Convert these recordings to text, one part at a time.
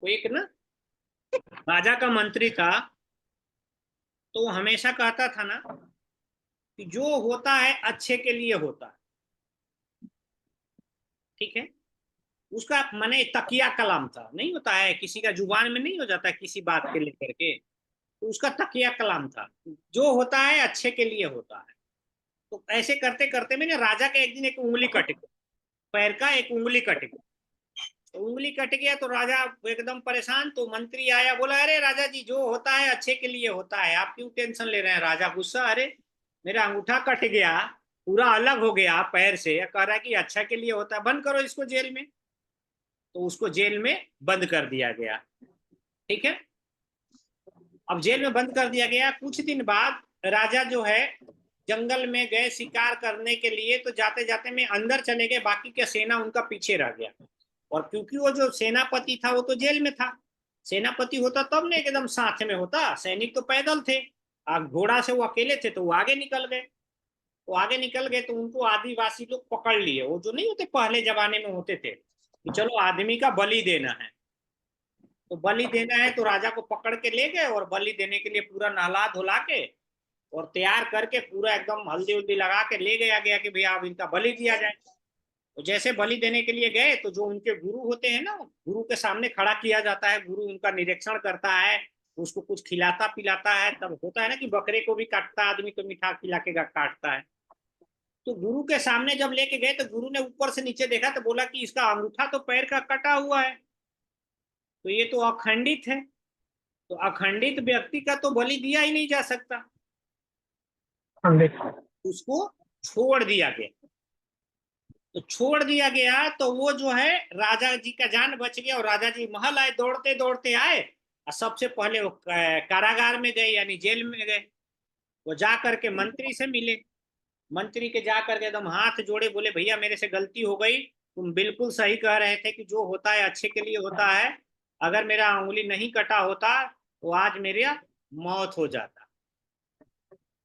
वो एक ना राजा का मंत्री था, तो वो हमेशा कहता था ना कि जो होता है अच्छे के लिए होता है। ठीक है। उसका माने तकिया कलाम था, नहीं होता है किसी का जुबान में नहीं हो जाता है किसी बात के लेकर के, तो उसका तकिया कलाम था, जो होता है अच्छे के लिए होता है। तो ऐसे करते करते में ना राजा का एक दिन एक उंगली कट गया, पैर का एक उंगली कट गया। तो उंगली कट गया तो राजा एकदम परेशान, तो मंत्री आया, बोला अरे राजा जी जो होता है अच्छे के लिए होता है, आप क्यों टेंशन ले रहे हैं। राजा गुस्सा, अरे मेरा अंगूठा कट गया, पूरा अलग हो गया पैर से, कह रहा है कि अच्छा के लिए होता है, बंद करो इसको जेल में। तो उसको जेल में बंद कर दिया गया। ठीक है। अब जेल में बंद कर दिया गया। कुछ दिन बाद राजा जो है जंगल में गए शिकार करने के लिए, तो जाते जाते में अंदर चले गए, बाकी का सेना उनका पीछे रह गया। और क्योंकि वो जो सेनापति था वो तो जेल में था, सेनापति होता तब ना एकदम साथ में होता, सैनिक तो पैदल थे, घोड़ा से वो अकेले थे, तो वो आगे निकल गए। वो आगे निकल गए तो उनको आदिवासी लोग पकड़ लिए, वो जो नहीं होते पहले जमाने में होते थे कि चलो आदमी का बलि देना है, तो बलि देना है तो राजा को पकड़ के ले गए, और बलि देने के लिए पूरा नहला धुला के और तैयार करके पूरा एकदम हल्दी उल्दी लगा के ले गया गया कि भैया अब इनका बलि दिया जाए। तो जैसे बलि देने के लिए गए तो जो उनके गुरु होते हैं ना, गुरु के सामने खड़ा किया जाता है, गुरु उनका निरीक्षण करता है, उसको कुछ खिलाता पिलाता है। तब होता है ना कि बकरे को भी काटता आदमी तो मीठा खिला के काटता है। तो गुरु के सामने जब लेके गए तो गुरु ने ऊपर से नीचे देखा तो बोला कि इसका अंगूठा तो पैर का कटा हुआ है, तो ये तो अखंडित है, तो अखंडित व्यक्ति का तो बलि दिया ही नहीं जा सकता। उसको छोड़ दिया गया। तो छोड़ दिया गया तो वो जो है राजा जी का जान बच गया, और राजा जी महल आए, दौड़ते दौड़ते आए, और सबसे पहले वो कारागार में गए यानी जेल में गए। वो जा करके मंत्री से मिले, मंत्री के जा करके एकदम हाथ जोड़े, बोले भैया मेरे से गलती हो गई, तुम बिल्कुल सही कह रहे थे कि जो होता है अच्छे के लिए होता है, अगर मेरा उंगली नहीं कटा होता तो आज मेरा मौत हो जाता।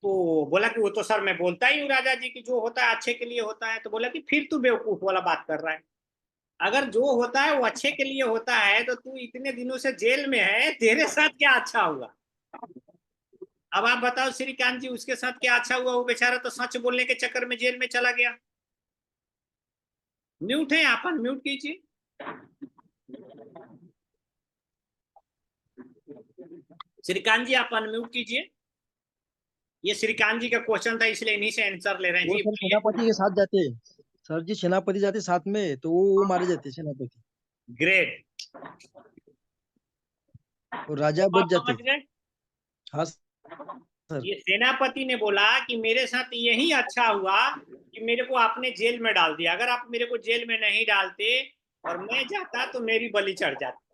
तो बोला कि वो तो सर मैं बोलता ही हूँ राजा जी की जो होता है अच्छे के लिए होता है। तो बोला कि फिर तू बेवकूफ वाला बात कर रहा है, अगर जो होता है वो अच्छे के लिए होता है तो तू इतने दिनों से जेल में है, तेरे साथ क्या अच्छा हुआ। अब आप बताओ श्रीकांत जी उसके साथ क्या अच्छा हुआ, वो बेचारा तो सच बोलने के चक्कर में जेल में चला गया। म्यूट है, आप म्यूट कीजिए। श्रीकांत जी आप अनम्यूट कीजिए। ये श्रीकांत जी का क्वेश्चन था इसलिए इन्हीं से आंसर ले रहे हैं वो जी, सर बोलिए। सेनापति के साथ जाते हैं। सर जी सेनापति जाते साथ में तो वो मारे जाते सेनापति, ग्रेट। और राजा तो बच आप समझ जाते। गए। हाँ सर। ये सेनापति ने बोला कि मेरे साथ यही अच्छा हुआ कि मेरे को आपने जेल में डाल दिया, अगर आप मेरे को जेल में नहीं डालते और मैं जाता तो मेरी बलि चढ़ जाती।